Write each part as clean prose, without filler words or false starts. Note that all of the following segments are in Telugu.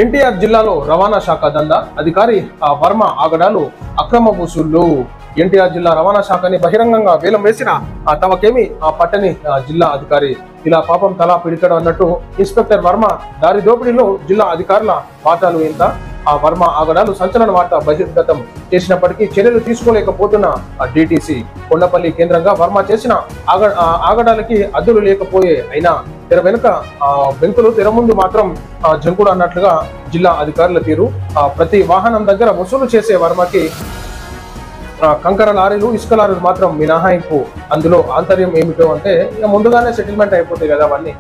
ఎన్టీఆర్ జిల్లాలో రవాణా శాఖ దందా అధికారి వర్మ ఆగడాలు అక్రమ వసూళ్లు. ఎన్టీఆర్ జిల్లా రవాణా శాఖని బహిరంగంగా వేలం వేసిన తమకేమి పట్టని జిల్లా అధికారి. ఇలా పాపం తలా పిడికడం అన్నట్టు ఇన్స్పెక్టర్ వర్మ దారి దోపిడీలో జిల్లా అధికారుల వాటాలు ఎంత? ఆ వర్మ ఆగడాలు సంచలన వార్త బహిర్గతం చేసినప్పటికీ చర్యలు తీసుకోలేకపోతున్న డిటిసి. కొండపల్లి కేంద్రంగా వర్మ చేసిన ఆగడాలకి అద్దులు లేకపోయే అయినా తెర వెనుక బెంకులు తెర ముందు మాత్రం జంకుడు అన్నట్లుగా జిల్లా అధికారుల తీరు. ప్రతి వాహనం దగ్గర వసూలు చేసే వర్మకి కంకర లారీలు, ఇసుక లారీలు మాత్రం మినహాయింపు. అందులో ఆంతర్యం ఏమిటో అంటే ముందుగానే సెటిల్మెంట్ అయిపోతాయి కదా, అవన్నీ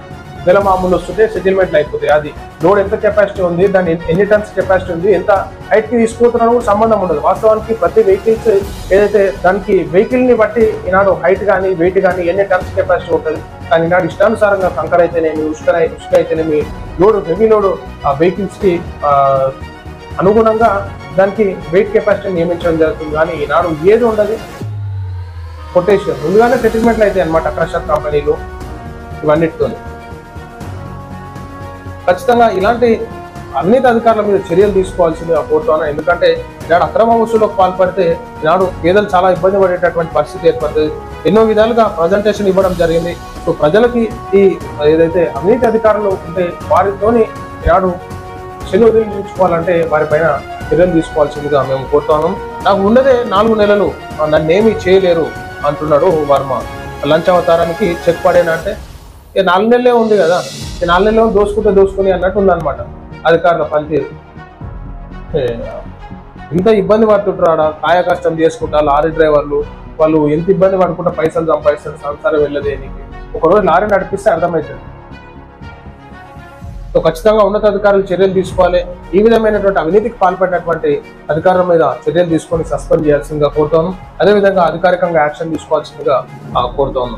నెల మామూలు వస్తుంటే సెటిల్మెంట్లు అయిపోతాయి. అది లోడ్ ఎంత కెపాసిటీ ఉంది, దాని ఎన్ని టన్స్ కెపాసిటీ ఉంది, ఎంత హైట్ కి తీసుకుపోతున్నా సంబంధం ఉండదు. వాస్తవానికి ప్రతి వెహికల్స్ ఏదైతే దానికి వెహికల్ ని బట్టి ఈనాడు హైట్ కానీ వెయిట్ కానీ ఎన్ని టన్స్ కెపాసిటీ ఉంటుంది. కానీ ఈనాడు ఇష్టానుసారంగా కంకర అయితేనేమి, ఇసుక అయితేనేమి, లోడ్ హెవీ లోడ్ వెహికల్స్ కి అనుగుణంగా దానికి వెయిట్ కెపాసిటీ నియమించడం జరుగుతుంది. కానీ ఈనాడు ఏది ఉండదు, కొటేషన్ ముందుగానే సెటిల్మెంట్లు అయితే అనమాట క్రషర్ కంపెనీలు ఇవన్నిటితో. ఖచ్చితంగా ఇలాంటి అవినీతి అధికారుల మీద చర్యలు తీసుకోవాల్సిందిగా కోరుతాను. ఎందుకంటే ఈనాడు అక్రమ వసూలకు పాల్పడితే ఈనాడు పేదలు చాలా ఇబ్బంది పడేటటువంటి పరిస్థితి ఏర్పడుతుంది. ఎన్నో విధాలుగా ప్రజెంటేషన్ ఇవ్వడం జరిగింది. సో ప్రజలకి ఈ ఏదైతే అవినీతి అధికారులు ఉంటే వారితోని ఈనాడు చర్యలు వదిలించుకోవాలంటే వారిపైన చర్యలు తీసుకోవాల్సిందిగా మేము కోరుతాము. నాకు ఉన్నదే 4 నెలలు, నన్నేమీ చేయలేరు అంటున్నాడు వర్మ. లంచ్ అవతారానికి చెక్ పడేనా అంటే 4 నెలలే ఉంది కదా, 4 నెలలో దోసుకుని అన్నట్టు ఉందన్నమాట అధికారుల పనితీరు. ఇంత ఇబ్బంది పడుతుంటారా, కాయ కష్టం చేసుకుంటా లారీ డ్రైవర్లు వాళ్ళు ఎంత ఇబ్బంది పడుకుంటా పైసలు సంపాదిస్తారు, సంసారం వెళ్ళదేనికి. ఒకరోజు లారీ నడిపిస్తే అర్థమవుతుంది. సో ఖచ్చితంగా ఉన్నతాధికారులు చర్యలు తీసుకోవాలి. ఈ విధమైనటువంటి అవినీతికి పాల్పడినటువంటి అధికారుల మీద చర్యలు తీసుకొని సస్పెండ్ చేయాల్సిందిగా కోరుతాను. అదేవిధంగా అధికారికంగా యాక్షన్ తీసుకోవాల్సిందిగా కోరుతాను.